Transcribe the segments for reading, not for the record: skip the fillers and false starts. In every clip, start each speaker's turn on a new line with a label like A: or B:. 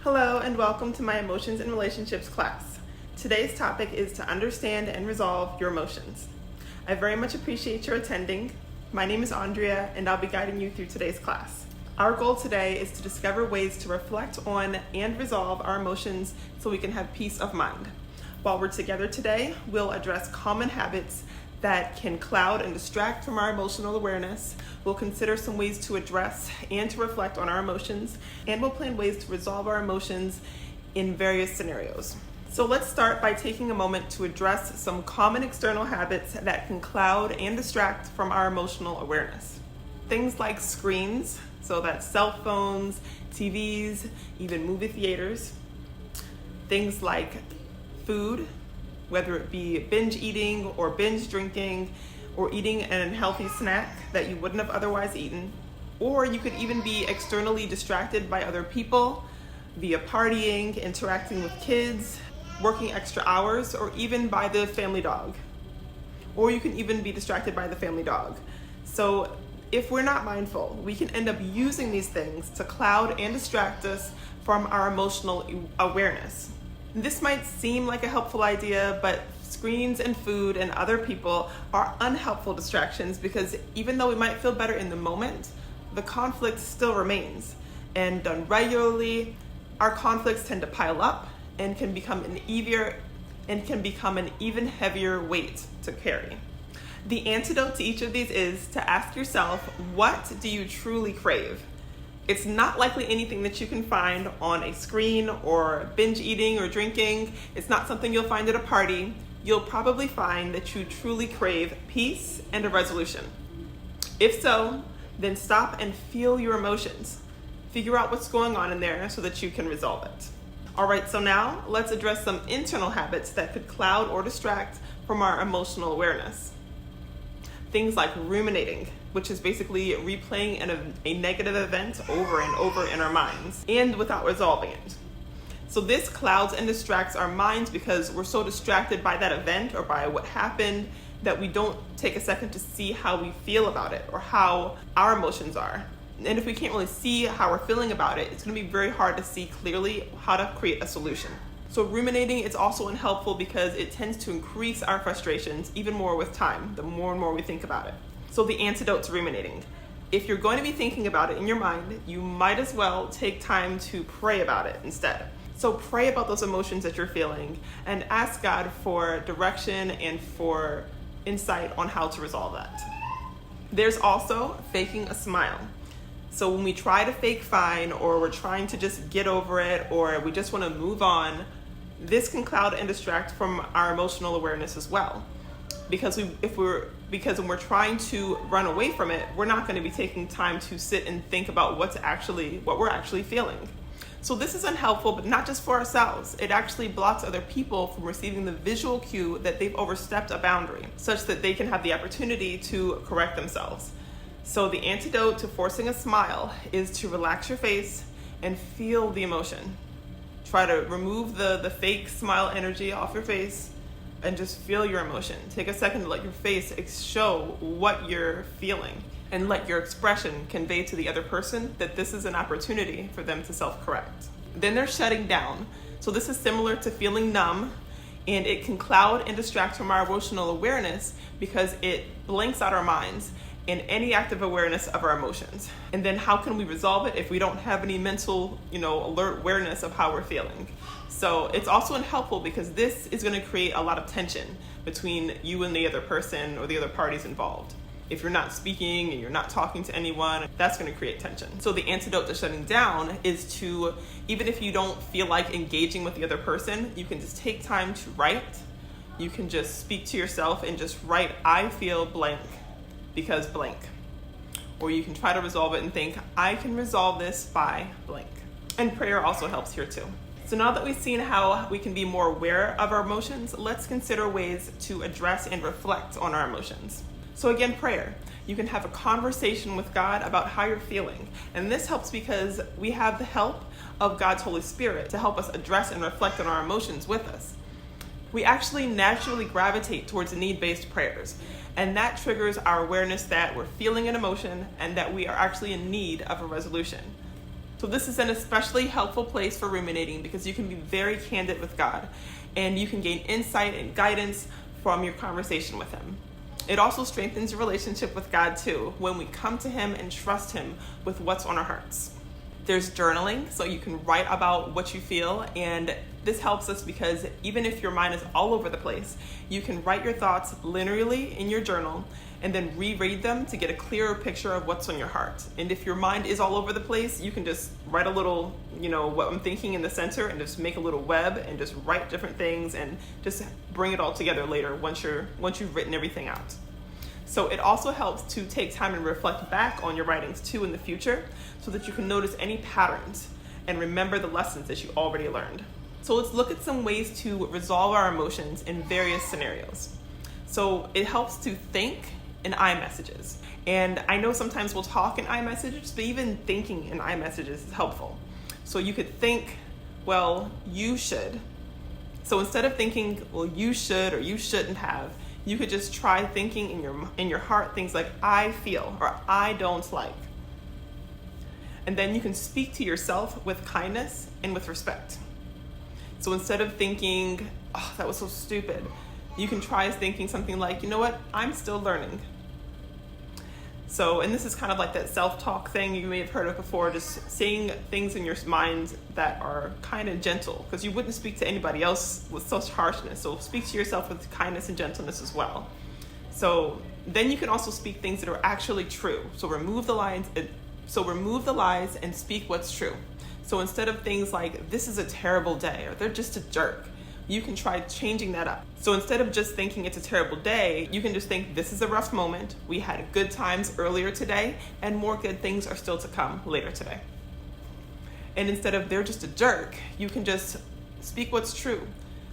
A: Hello and welcome to my Emotions and Relationships class. Today's topic is to understand and resolve your emotions. I very much appreciate your attending. My name is Andrea and I'll be guiding you through today's class. Our goal today is to discover ways to reflect on and resolve our emotions so we can have peace of mind. While we're together today, we'll address common habits that can cloud and distract from our emotional awareness. We'll consider some ways to address and to reflect on our emotions, and we'll plan ways to resolve our emotions in various scenarios. So let's start by taking a moment to address some common external habits that can cloud and distract from our emotional awareness. Things like screens, so that's cell phones, TVs, even movie theaters. Things like food, whether it be binge eating or binge drinking or eating an unhealthy snack that you wouldn't have otherwise eaten. Or you could even be externally distracted by other people via partying, interacting with kids, working extra hours, or even by the family dog. Or you can even be distracted by the family dog. So if we're not mindful, we can end up using these things to cloud and distract us from our emotional awareness. This might seem like a helpful idea, but screens and food and other people are unhelpful distractions because even though we might feel better in the moment, the conflict still remains. And done regularly, our conflicts tend to pile up and can become an even heavier weight to carry. The antidote to each of these is to ask yourself, what do you truly crave? It's not likely anything that you can find on a screen or binge eating or drinking. It's not something you'll find at a party. You'll probably find that you truly crave peace and a resolution. If so, then stop and feel your emotions. Figure out what's going on in there so that you can resolve it. All right, so now let's address some internal habits that could cloud or distract from our emotional awareness. Things like ruminating, which is basically replaying a negative event over and over in our minds and without resolving it. So this clouds and distracts our minds because we're so distracted by that event or by what happened that we don't take a second to see how we feel about it or how our emotions are. And if we can't really see how we're feeling about it, it's going to be very hard to see clearly how to create a solution. So ruminating is also unhelpful because it tends to increase our frustrations even more with time, the more and more we think about it. So the antidote to ruminating. If you're going to be thinking about it in your mind, you might as well take time to pray about it instead. So pray about those emotions that you're feeling and ask God for direction and for insight on how to resolve that. There's also faking a smile. So when we try to fake fine or we're trying to just get over it or we just want to move on, this can cloud and distract from our emotional awareness as well. Because when we're trying to run away from it, we're not going to be taking time to sit and think about what we're actually feeling. So this is unhelpful, but not just for ourselves. It actually blocks other people from receiving the visual cue that they've overstepped a boundary, such that they can have the opportunity to correct themselves. So the antidote to forcing a smile is to relax your face and feel the emotion. Try to remove the fake smile energy off your face and just feel your emotion. Take a second to let your face show what you're feeling and let your expression convey to the other person that this is an opportunity for them to self-correct. Then there's shutting down. So this is similar to feeling numb, and it can cloud and distract from our emotional awareness because it blanks out our minds in any active awareness of our emotions. And then how can we resolve it if we don't have any mental, alert awareness of how we're feeling? So it's also unhelpful because this is going to create a lot of tension between you and the other person or the other parties involved. If you're not speaking and you're not talking to anyone, that's going to create tension. So the antidote to shutting down is to, even if you don't feel like engaging with the other person, you can just take time to write. You can just speak to yourself and just write, I feel blank because blank. Or you can try to resolve it and think, I can resolve this by blank. And prayer also helps here too. So now that we've seen how we can be more aware of our emotions, let's consider ways to address and reflect on our emotions. So again, prayer. You can have a conversation with God about how you're feeling. And this helps because we have the help of God's Holy Spirit to help us address and reflect on our emotions with us. We actually naturally gravitate towards need-based prayers. And that triggers our awareness that we're feeling an emotion and that we are actually in need of a resolution. So this is an especially helpful place for ruminating because you can be very candid with God and you can gain insight and guidance from your conversation with Him. It also strengthens your relationship with God too when we come to Him and trust Him with what's on our hearts. There's journaling, so you can write about what you feel, and this helps us because even if your mind is all over the place, you can write your thoughts linearly in your journal and then reread them to get a clearer picture of what's on your heart. And if your mind is all over the place, you can just write a little, what I'm thinking in the center and just make a little web and just write different things and just bring it all together later once you've written everything out. So it also helps to take time and reflect back on your writings too in the future so that you can notice any patterns and remember the lessons that you already learned. So let's look at some ways to resolve our emotions in various scenarios. So it helps to think in iMessages. And I know sometimes we'll talk in iMessages, but even thinking in iMessages is helpful. So you could think, well, you should. So instead of thinking, well, you should or you shouldn't have, you could just try thinking in your heart things like I feel or I don't like. And then you can speak to yourself with kindness and with respect. So instead of thinking, oh, that was so stupid, you can try thinking something like, you know what, I'm still learning. So, and this is kind of like that self-talk thing you may have heard of before, just saying things in your mind that are kind of gentle, because you wouldn't speak to anybody else with such harshness. So speak to yourself with kindness and gentleness as well. So then you can also speak things that are actually true. So remove the lies and speak what's true. So instead of things like, this is a terrible day, or they're just a jerk, you can try changing that up. So instead of just thinking it's a terrible day, you can just think this is a rough moment. We had good times earlier today, and more good things are still to come later today. And instead of they're just a jerk, you can just speak what's true,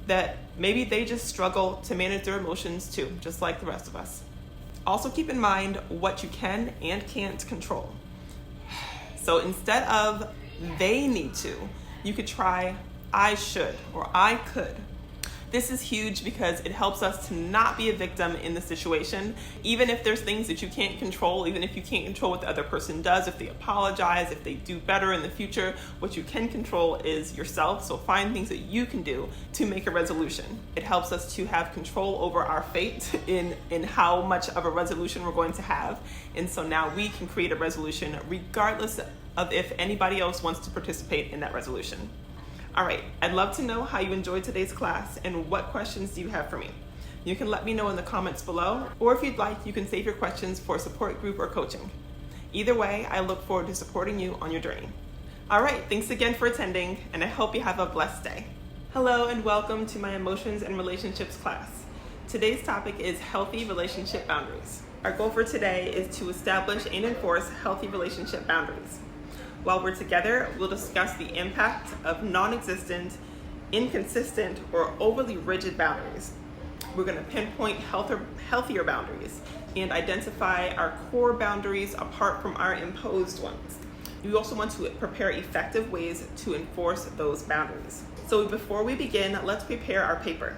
A: that maybe they just struggle to manage their emotions too, just like the rest of us. Also keep in mind what you can and can't control. So instead of they need to, you could try I should or I could. This is huge because it helps us to not be a victim in the situation. Even if there's things that you can't control, even if you can't control what the other person does, if they apologize, if they do better in the future, what you can control is yourself. So find things that you can do to make a resolution. It helps us to have control over our fate in how much of a resolution we're going to have. And so now we can create a resolution regardless of if anybody else wants to participate in that resolution. All right, I'd love to know how you enjoyed today's class and what questions do you have for me. You can let me know in the comments below, or if you'd like, you can save your questions for a support group or coaching. Either way, I look forward to supporting you on your journey. All right, thanks again for attending, and I hope you have a blessed day. Hello and welcome to my Emotions and Relationships class. Today's topic is healthy relationship boundaries. Our goal for today is to establish and enforce healthy relationship boundaries. While we're together, we'll discuss the impact of non-existent, inconsistent, or overly rigid boundaries. We're going to pinpoint healthier boundaries and identify our core boundaries apart from our imposed ones. We also want to prepare effective ways to enforce those boundaries. So before we begin, let's prepare our paper.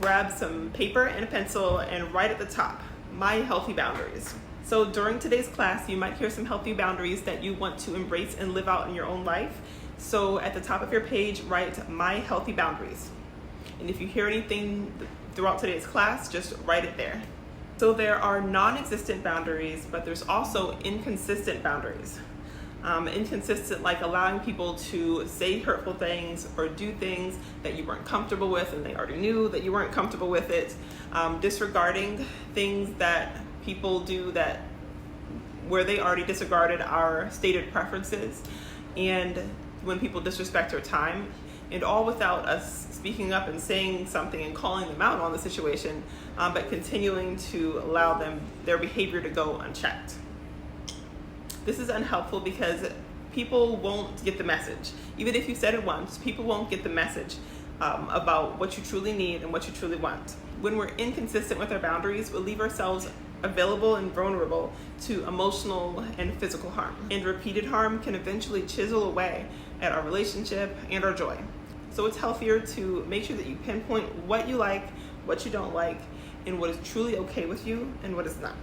A: Grab some paper and a pencil and write at the top, my healthy boundaries. So during today's class, you might hear some healthy boundaries that you want to embrace and live out in your own life. So at the top of your page, write my healthy boundaries. And if you hear anything throughout today's class, just write it there. So there are non-existent boundaries, but there's also inconsistent boundaries. Inconsistent, like allowing people to say hurtful things or do things that you weren't comfortable with and they already knew that you weren't comfortable with it. Disregarding things that people do that where they already disregarded our stated preferences, and when people disrespect our time, and all without us speaking up and saying something and calling them out on the situation, but continuing to allow their behavior to go unchecked. This is unhelpful because people won't get the message. Even if you said it once, people won't get the message about what you truly need and what you truly want. When we're inconsistent with our boundaries, we'll leave ourselves available and vulnerable to emotional and physical harm. And repeated harm can eventually chisel away at our relationship and our joy. So it's healthier to make sure that you pinpoint what you like, what you don't like, and what is truly okay with you and what is not.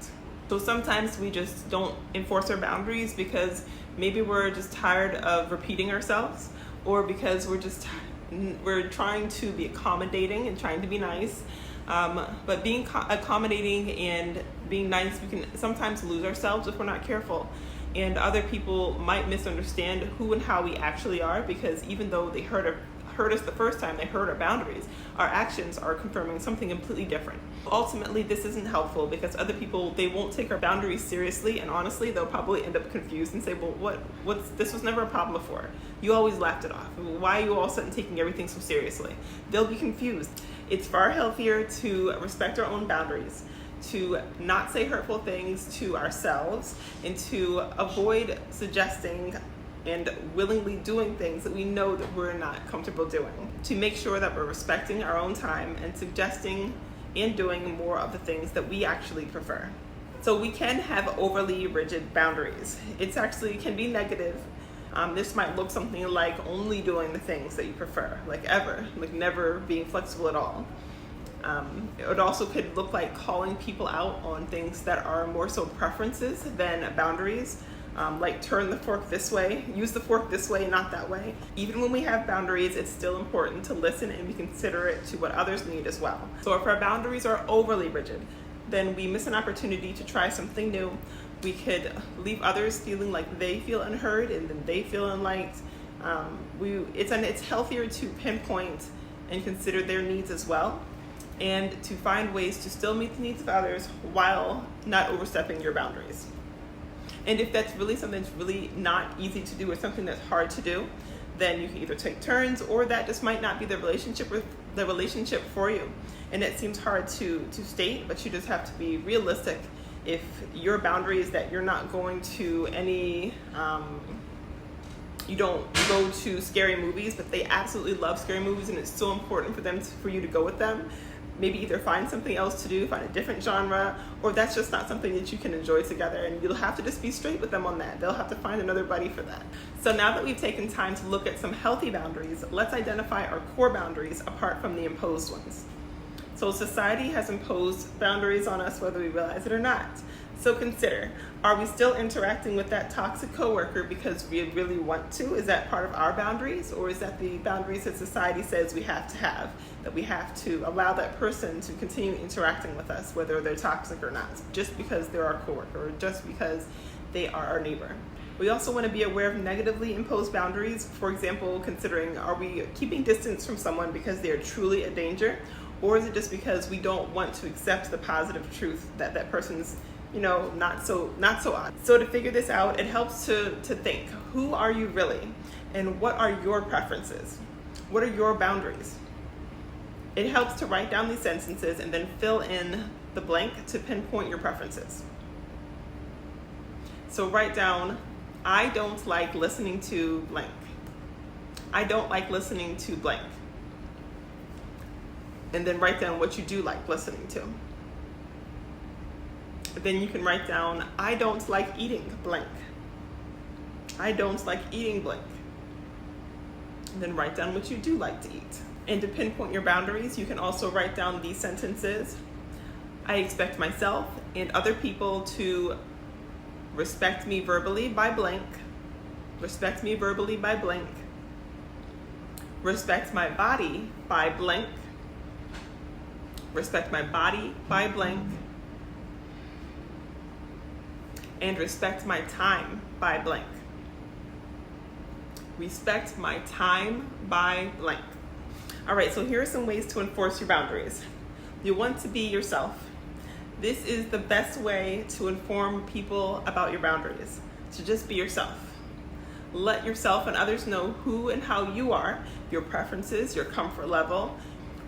A: So sometimes we just don't enforce our boundaries because Maybe we're just tired of repeating ourselves, or because we're trying to be accommodating and trying to be nice. But being accommodating and being nice, we can sometimes lose ourselves if we're not careful. And other people might misunderstand who and how we actually are, because even though they hurt us the first time, they hurt our boundaries, our actions are confirming something completely different. Ultimately, this isn't helpful because other people, they won't take our boundaries seriously, and honestly, they'll probably end up confused and say, well, this was never a problem before. You always laughed it off. Why are you all of a sudden taking everything so seriously? They'll be confused. It's far healthier to respect our own boundaries, to not say hurtful things to ourselves, and to avoid suggesting and willingly doing things that we know that we're not comfortable doing, to make sure that we're respecting our own time and suggesting and doing more of the things that we actually prefer. So we can have overly rigid boundaries. It actually can be negative. This might look something like only doing the things that you prefer, like never being flexible at all. It also could look like calling people out on things that are more so preferences than boundaries. Like turn the fork this way, use the fork this way, not that way. Even when we have boundaries, it's still important to listen and be considerate to what others need as well. So if our boundaries are overly rigid, then we miss an opportunity to try something new. We could leave others feeling like they feel unheard and then they feel unliked. It's healthier to pinpoint and consider their needs as well, and to find ways to still meet the needs of others while not overstepping your boundaries. And if that's really something that's really not easy to do or something that's hard to do, then you can either take turns, or that just might not be the relationship for you. And it seems hard to state, but you just have to be realistic. If your boundary is that you're not going to you don't go to scary movies, but they absolutely love scary movies and it's so important for you to go with them, maybe either find something else to do, find a different genre, or that's just not something that you can enjoy together, and you'll have to just be straight with them on that. They'll have to find another buddy for that. So now that we've taken time to look at some healthy boundaries, let's identify our core boundaries apart from the imposed ones. So society has imposed boundaries on us whether we realize it or not. So consider, are we still interacting with that toxic coworker because we really want to? Is that part of our boundaries, or is that the boundaries that society says we have, that we have to allow that person to continue interacting with us, whether they're toxic or not, just because they're our coworker or just because they are our neighbor? We also want to be aware of negatively imposed boundaries. For example, considering, are we keeping distance from someone because they are truly a danger, or is it just because we don't want to accept the positive truth that that person's not so odd? So to figure this out, it helps to think, who are you really? And what are your preferences? What are your boundaries? It helps to write down these sentences and then fill in the blank to pinpoint your preferences. So write down, I don't like listening to blank. I don't like listening to blank. And then write down what you do like listening to. Then you can write down, I don't like eating blank. I don't like eating blank. And then write down what you do like to eat. And to pinpoint your boundaries, you can also write down these sentences. I expect myself and other people to respect me verbally by blank. Respect me verbally by blank. Respect my body by blank. Respect my body by blank. And respect my time by blank. Respect my time by blank. All right, so here are some ways to enforce your boundaries. You want to be yourself. This is the best way to inform people about your boundaries, to just be yourself. Let yourself and others know who and how you are, your preferences, your comfort level.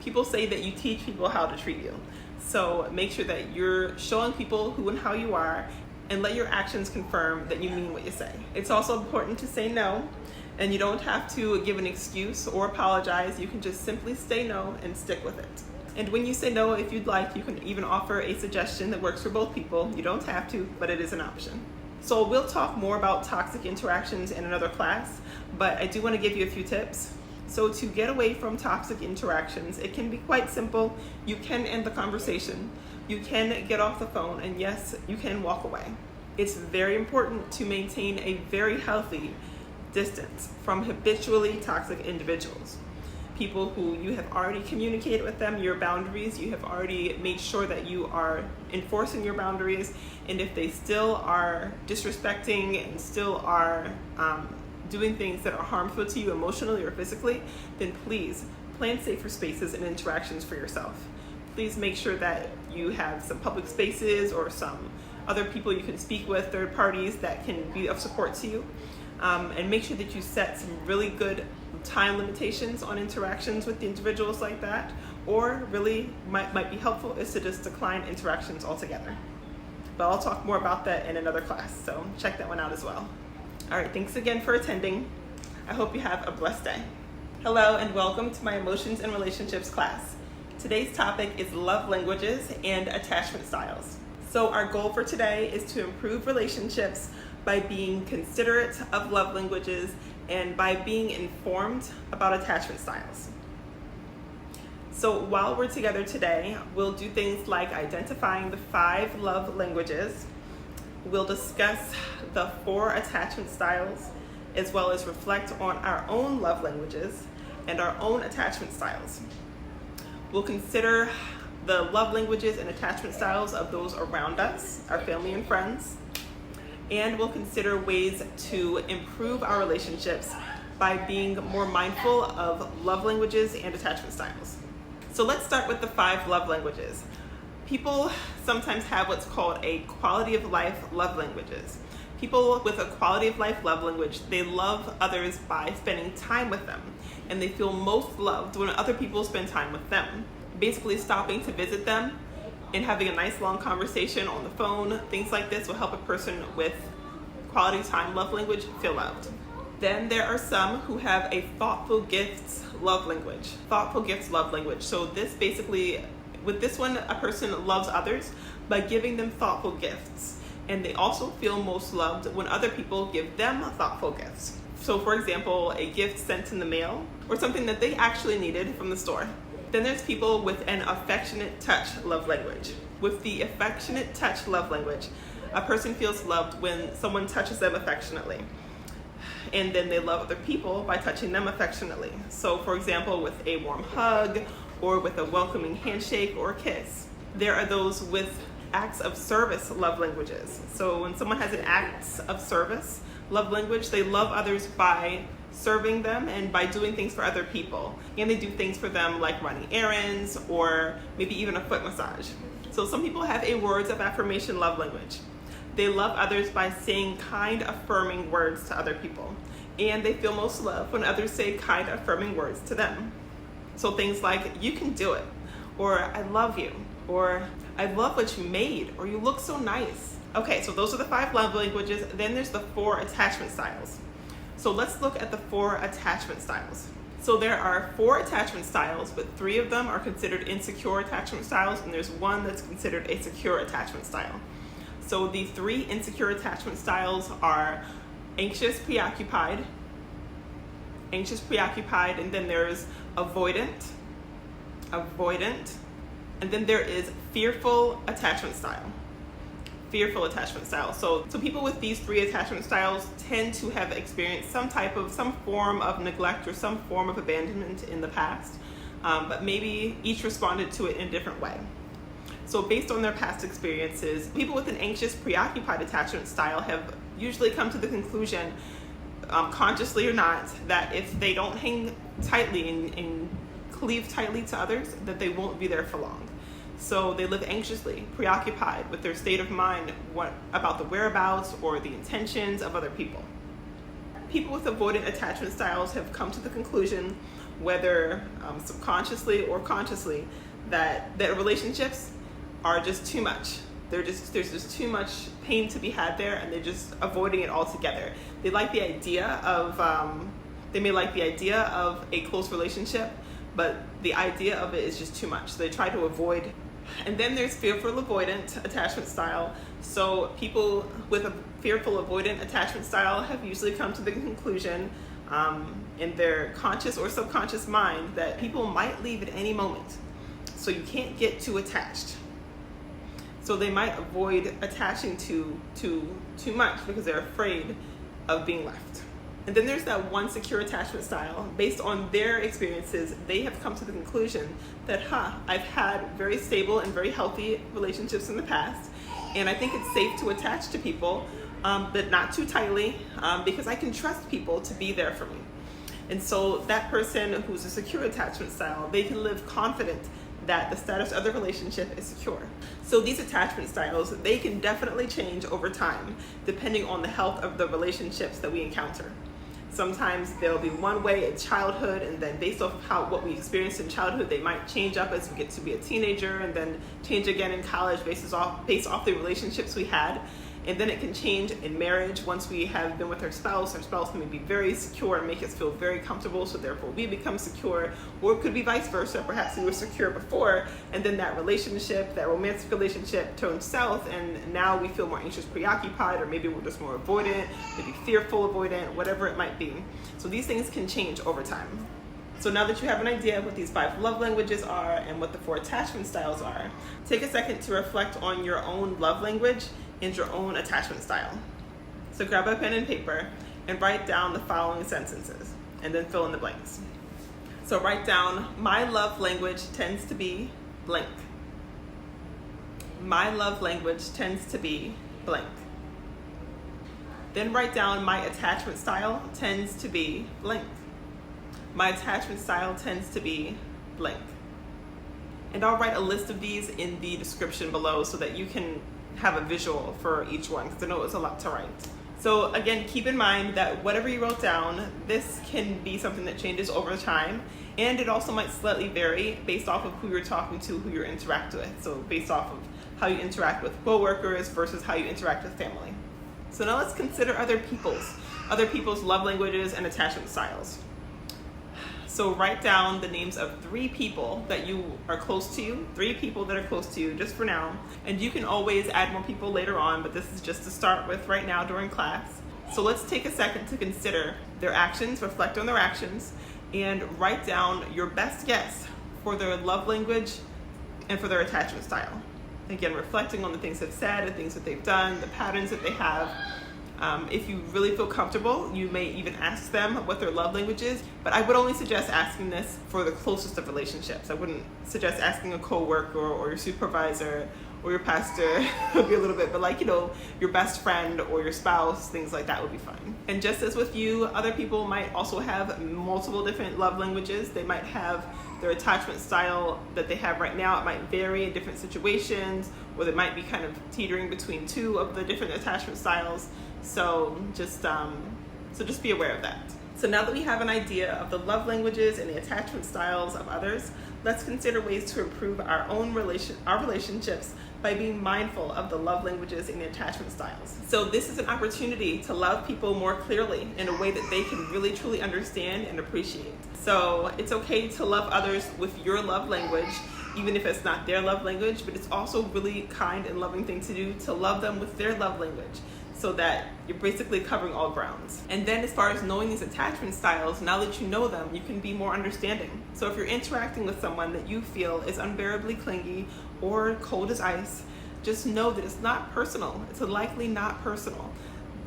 A: People say that you teach people how to treat you. So make sure that you're showing people who and how you are, and let your actions confirm that you mean what you say. It's also important to say no, and you don't have to give an excuse or apologize. You can just simply say no and stick with it. And when you say no, if you'd like, you can even offer a suggestion that works for both people. You don't have to, but it is an option. So we'll talk more about toxic interactions in another class, but I do want to give you a few tips. So to get away from toxic interactions, it can be quite simple. You can end the conversation. You can get off the phone, and yes, you can walk away. It's very important to maintain a very healthy distance from habitually toxic individuals. People who you have already communicated with them your boundaries, you have already made sure that you are enforcing your boundaries, and if they still are disrespecting and still are doing things that are harmful to you emotionally or physically, then please plan safer spaces and interactions for yourself. Please make sure that you have some public spaces or some other people you can speak with, third parties that can be of support to you. And make sure that you set some really good time limitations on interactions with the individuals like that, or really might be helpful is to just decline interactions altogether. But I'll talk more about that in another class, so check that one out as well. All right, thanks again for attending. I hope you have a blessed day. Hello and welcome to my Emotions and Relationships class. Today's topic is love languages and attachment styles. So our goal for today is to improve relationships by being considerate of love languages and by being informed about attachment styles. So while we're together today, we'll do things like identifying the 5 love languages. We'll discuss the 4 attachment styles, as well as reflect on our own love languages and our own attachment styles. We'll consider the love languages and attachment styles of those around us, our family and friends. And we'll consider ways to improve our relationships by being more mindful of love languages and attachment styles. So let's start with the 5 love languages. People sometimes have what's called a quality of life love languages. People with a quality of life love language, they love others by spending time with them, and they feel most loved when other people spend time with them. Basically stopping to visit them and having a nice long conversation on the phone, things like this will help a person with quality time love language feel loved. Then there are some who have a thoughtful gifts love language. Thoughtful gifts love language. So this basically, with this one, a person loves others by giving them thoughtful gifts. And they also feel most loved when other people give them thoughtful gifts. So for example, a gift sent in the mail or something that they actually needed from the store. Then there's people with an affectionate touch love language. With the affectionate touch love language, a person feels loved when someone touches them affectionately. And then they love other people by touching them affectionately. So for example, with a warm hug or with a welcoming handshake or kiss. There are those with acts of service love languages. So when someone has an acts of service love language, they love others by serving them and by doing things for other people. And they do things for them like running errands or maybe even a foot massage. So some people have a words of affirmation love language. They love others by saying kind, affirming words to other people. And they feel most loved when others say kind, affirming words to them. So things like, you can do it, or I love you, or I love what you made, or you look so nice. Okay, so those are the 5 love languages. Then there's the 4 attachment styles. So let's look at the 4 attachment styles. So there are 4 attachment styles, but 3 of them are considered insecure attachment styles, and there's 1 that's considered a secure attachment style. So the 3 insecure attachment styles are anxious, preoccupied, and then there's avoidant, and then there is fearful attachment style. So people with these 3 attachment styles tend to have experienced some form of neglect or some form of abandonment in the past, but maybe each responded to it in a different way. So based on their past experiences, people with an anxious, preoccupied attachment style have usually come to the conclusion, consciously or not, that if they don't hang tightly and cleave tightly to others, that they won't be there for long. So they live anxiously, preoccupied with their state of mind about the whereabouts or the intentions of other people. People with avoidant attachment styles have come to the conclusion, whether subconsciously or consciously, that relationships are just too much. There's just too much pain to be had there, and they're just avoiding it altogether. They like the idea of, they may like the idea of a close relationship, but the idea of it is just too much. So they try to avoid. And then there's fearful avoidant attachment style. So people with a fearful avoidant attachment style have usually come to the conclusion in their conscious or subconscious mind that people might leave at any moment. So you can't get too attached. So they might avoid attaching to too much because they're afraid of being left. And then there's that one secure attachment style. Based on their experiences, they have come to the conclusion that, I've had very stable and very healthy relationships in the past, and I think it's safe to attach to people, but not too tightly, because I can trust people to be there for me. And so that person who's a secure attachment style, they can live confident that the status of the relationship is secure. So these attachment styles, they can definitely change over time, depending on the health of the relationships that we encounter. Sometimes they'll be one way in childhood, and then based off of what we experienced in childhood, they might change up as we get to be a teenager, and then change again in college based off the relationships we had. And then it can change in marriage. Once we have been with our spouse may be very secure and make us feel very comfortable, so therefore we become secure. Or it could be vice versa. Perhaps we were secure before, and then that romantic relationship turned south, and now we feel more anxious, preoccupied, or maybe we're just more avoidant, maybe fearful avoidant, whatever it might be. So these things can change over time. So now that you have an idea of what these 5 love languages are and what the 4 attachment styles are, take a second to reflect on your own love language and your own attachment style. So grab a pen and paper and write down the following sentences, and then fill in the blanks. So write down, my love language tends to be blank. My love language tends to be blank. Then write down, my attachment style tends to be blank. My attachment style tends to be blank. And I'll write a list of these in the description below so that you can have a visual for each one, because I know it's a lot to write. So again, keep in mind that whatever you wrote down, this can be something that changes over time, and it also might slightly vary based off of who you're talking to, who you interact with. So based off of how you interact with coworkers versus how you interact with family. So now let's consider other people's love languages and attachment styles. So write down the names of 3 people that you are close to, 3 people that are close to you just for now. And you can always add more people later on, but this is just to start with right now during class. So let's take a second to consider their actions, reflect on their actions, and write down your best guess for their love language and for their attachment style. Again, reflecting on the things they've said, the things that they've done, the patterns that they have. If you really feel comfortable, you may even ask them what their love language is, but I would only suggest asking this for the closest of relationships. I wouldn't suggest asking a coworker or your supervisor or your pastor. It would be a little bit, but your best friend or your spouse, things like that would be fine. And just as with you, other people might also have multiple different love languages. They might have their attachment style that they have right now. It might vary in different situations, or they might be kind of teetering between 2 of the different attachment styles. So just be aware of that. So now that we have an idea of the love languages and the attachment styles of others, let's consider ways to improve our relationships by being mindful of the love languages and the attachment styles. So this is an opportunity to love people more clearly in a way that they can really truly understand and appreciate. So it's okay to love others with your love language, even if it's not their love language, but it's also really kind and loving thing to do to love them with their love language, so that you're basically covering all grounds. And then as far as knowing these attachment styles, now that you know them, you can be more understanding. So if you're interacting with someone that you feel is unbearably clingy or cold as ice, just know that it's not personal. It's likely not personal.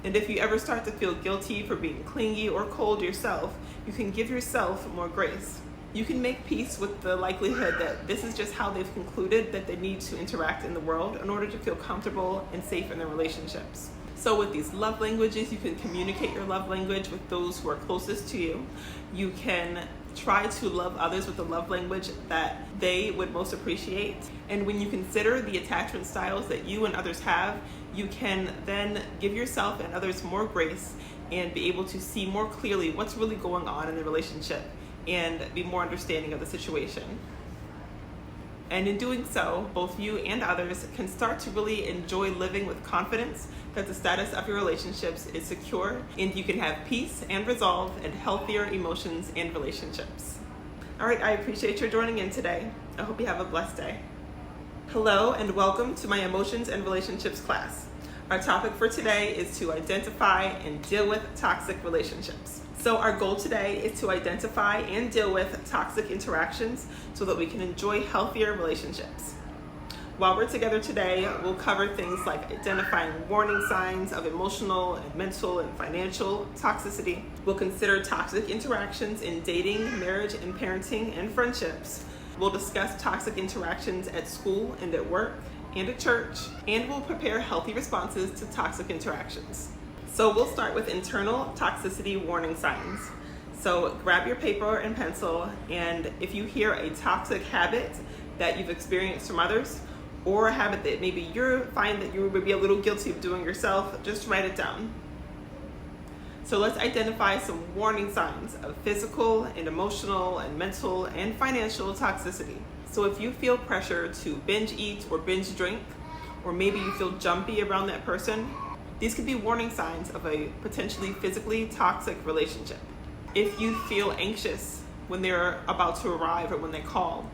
A: And if you ever start to feel guilty for being clingy or cold yourself, you can give yourself more grace. You can make peace with the likelihood that this is just how they've concluded that they need to interact in the world in order to feel comfortable and safe in their relationships. So with these love languages, you can communicate your love language with those who are closest to you. You can try to love others with the love language that they would most appreciate. And when you consider the attachment styles that you and others have, you can then give yourself and others more grace and be able to see more clearly what's really going on in the relationship and be more understanding of the situation. And in doing so, both you and others can start to really enjoy living with confidence that the status of your relationships is secure, and you can have peace and resolve and healthier emotions and relationships. All right, I appreciate your joining in today. I hope you have a blessed day. Hello, and welcome to my Emotions and Relationships class. Our topic for today is to identify and deal with toxic relationships. So our goal today is to identify and deal with toxic interactions so that we can enjoy healthier relationships. While we're together today, we'll cover things like identifying warning signs of emotional and mental and financial toxicity. We'll consider toxic interactions in dating, marriage, and parenting and friendships. We'll discuss toxic interactions at school and at work and at church, and we'll prepare healthy responses to toxic interactions. So we'll start with internal toxicity warning signs. So grab your paper and pencil, and if you hear a toxic habit that you've experienced from others, or a habit that maybe you find that you would be a little guilty of doing yourself, just write it down. So let's identify some warning signs of physical and emotional and mental and financial toxicity. So if you feel pressure to binge eat or binge drink, or maybe you feel jumpy around that person, these could be warning signs of a potentially physically toxic relationship. If you feel anxious when they're about to arrive or when they call,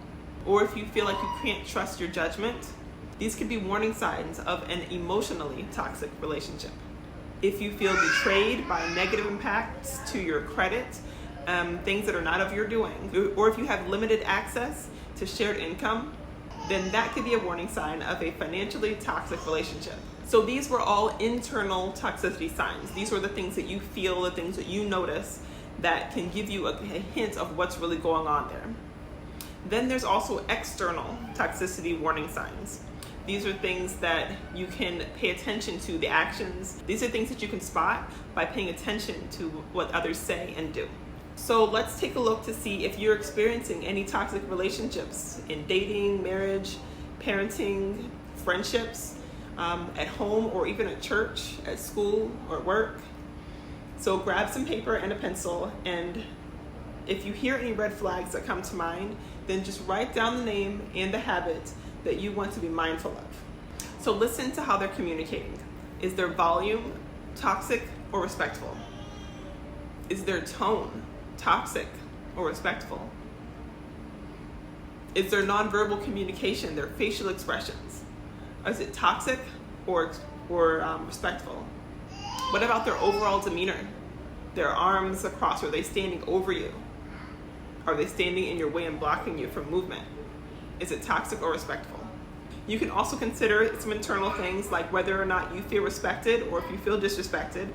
A: or if you feel like you can't trust your judgment, these could be warning signs of an emotionally toxic relationship. If you feel betrayed by negative impacts to your credit, things that are not of your doing, or if you have limited access to shared income, then that could be a warning sign of a financially toxic relationship. So these were all internal toxicity signs. These were the things that you feel, the things that you notice that can give you a hint of what's really going on there. Then there's also external toxicity warning signs. These are things that you can pay attention to, the actions. These are things that you can spot by paying attention to what others say and do. So let's take a look to see if you're experiencing any toxic relationships in dating, marriage, parenting, friendships, at home or even at church, at school or at work. So grab some paper and a pencil, and if you hear any red flags that come to mind, then just write down the name and the habit that you want to be mindful of. So listen to how they're communicating. Is their volume toxic or respectful? Is their tone toxic or respectful? Is their nonverbal communication, their facial expressions, is it toxic or respectful? What about their overall demeanor? Their arms across, are they standing over you? Are they standing in your way and blocking you from movement? Is it toxic or respectful? You can also consider some internal things like whether or not you feel respected or if you feel disrespected.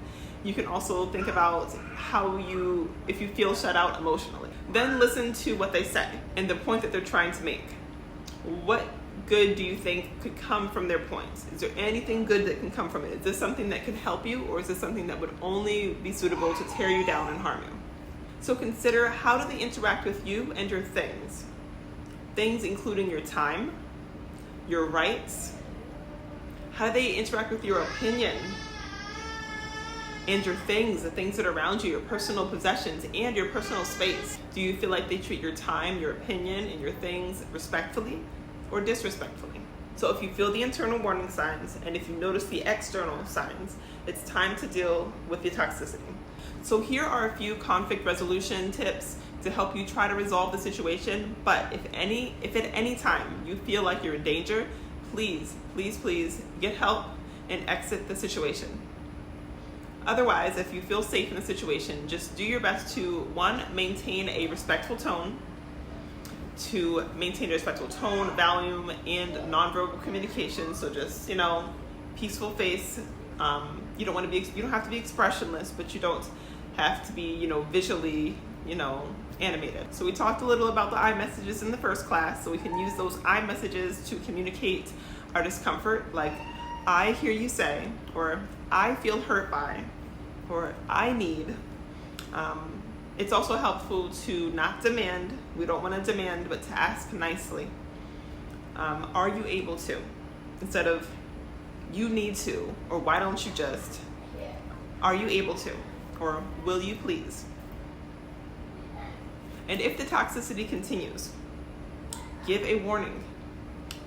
A: You can also think about if you feel shut out emotionally. Then listen to what they say and the point that they're trying to make. What good do you think could come from their points? Is there anything good that can come from it? Is this something that could help you, or is this something that would only be suitable to tear you down and harm you? So consider, how do they interact with you and your things? Things including your time, your rights. How do they interact with your opinion and your things, the things that are around you, your personal possessions and your personal space? Do you feel like they treat your time, your opinion, and your things respectfully or disrespectfully? So if you feel the internal warning signs and if you notice the external signs, it's time to deal with the toxicity. So here are a few conflict resolution tips to help you try to resolve the situation. But if at any time you feel like you're in danger, please get help and exit the situation. Otherwise, if you feel safe in the situation, just do your best to, one, maintain a respectful tone, volume, and nonverbal communication. So just, peaceful face. You don't have to be expressionless, but you don't have to be, visually, animated. So we talked a little about the I messages in the first class, so we can use those I messages to communicate our discomfort, like I hear you say, or I feel hurt by, or I need. It's also helpful to not demand. We don't want to demand, but to ask nicely. Are you able to? Instead of you need to, or why don't you just? Are you able to? Or will you please? And if the toxicity continues, give a warning.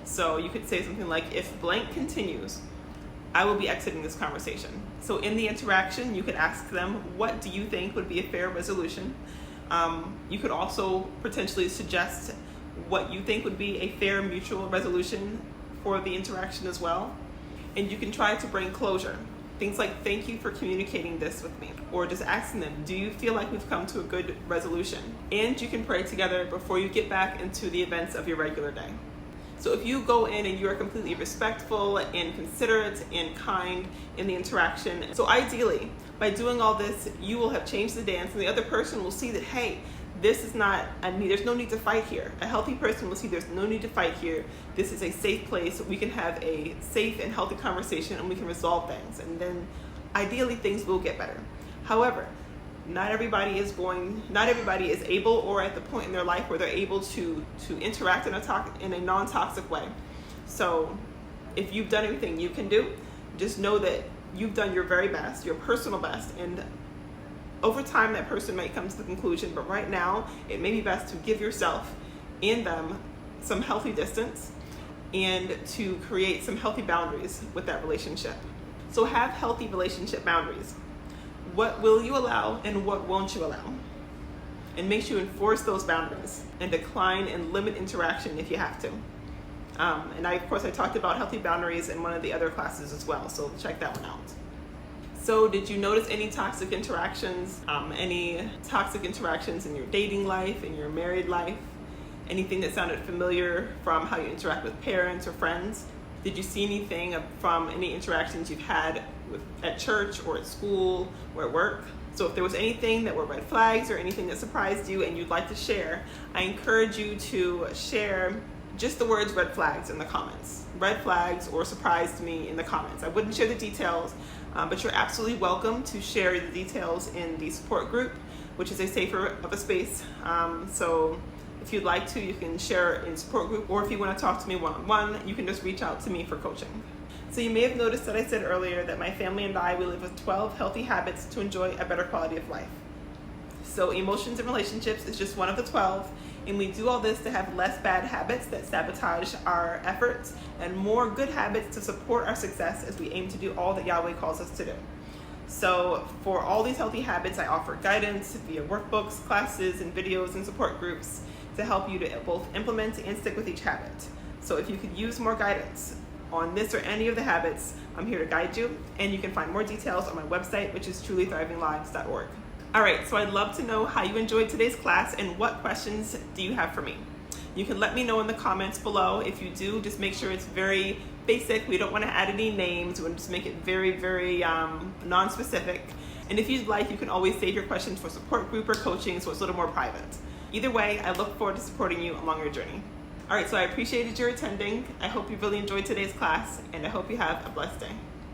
A: So you could say something like, if blank continues, I will be exiting this conversation. So in the interaction, you could ask them, what do you think would be a fair resolution? You could also potentially suggest what you think would be a fair mutual resolution for the interaction as well. And you can try to bring closure. Things like, thank you for communicating this with me. Or just asking them, do you feel like we've come to a good resolution? And you can pray together before you get back into the events of your regular day. So if you go in and you are completely respectful and considerate and kind in the interaction, so ideally, by doing all this, you will have changed the dance, and the other person will see that, hey, this is not a need, there's no need to fight here. A healthy person will see there's no need to fight here. This is a safe place. We can have a safe and healthy conversation, and we can resolve things. And then ideally things will get better. However, not everybody is able or at the point in their life where they're able to interact in a non-toxic way. So if you've done everything you can do, just know that you've done your very best, your personal best, and over time that person might come to the conclusion, but right now it may be best to give yourself and them some healthy distance and to create some healthy boundaries with that relationship. So have healthy relationship boundaries. What will you allow and what won't you allow? And make sure you enforce those boundaries and decline and limit interaction if you have to. And of course I talked about healthy boundaries in one of the other classes as well, so check that one out. So did you notice any toxic interactions? Any toxic interactions in your dating life, in your married life? Anything that sounded familiar from how you interact with parents or friends? Did you see anything from any interactions you've had at church or at school or at work? So if there was anything that were red flags or anything that surprised you and you'd like to share, I encourage you to share just the words red flags in the comments. Red flags or surprised me in the comments. I wouldn't share the details, but you're absolutely welcome to share the details in the support group, which is a safer of a space. So if you'd like to, you can share in support group, or if you want to talk to me one-on-one, you can just reach out to me for coaching. So you may have noticed that I said earlier that my family and I, we live with 12 healthy habits to enjoy a better quality of life. So emotions and relationships is just one of the 12, and we do all this to have less bad habits that sabotage our efforts and more good habits to support our success as we aim to do all that Yahweh calls us to do. So for all these healthy habits, I offer guidance via workbooks, classes, and videos and support groups to help you to both implement and stick with each habit. So if you could use more guidance on this or any of the habits, I'm here to guide you, and you can find more details on my website, which is trulythrivinglives.org. All right, so I'd love to know how you enjoyed today's class and what questions do you have for me. You can let me know in the comments below. If you do, just make sure it's very basic. We don't want to add any names. We want to just make it very, very non-specific. And if you'd like, you can always save your questions for support group or coaching, so it's a little more private. Either way, I look forward to supporting you along your journey. All right, so I appreciated your attending. I hope you really enjoyed today's class, and I hope you have a blessed day.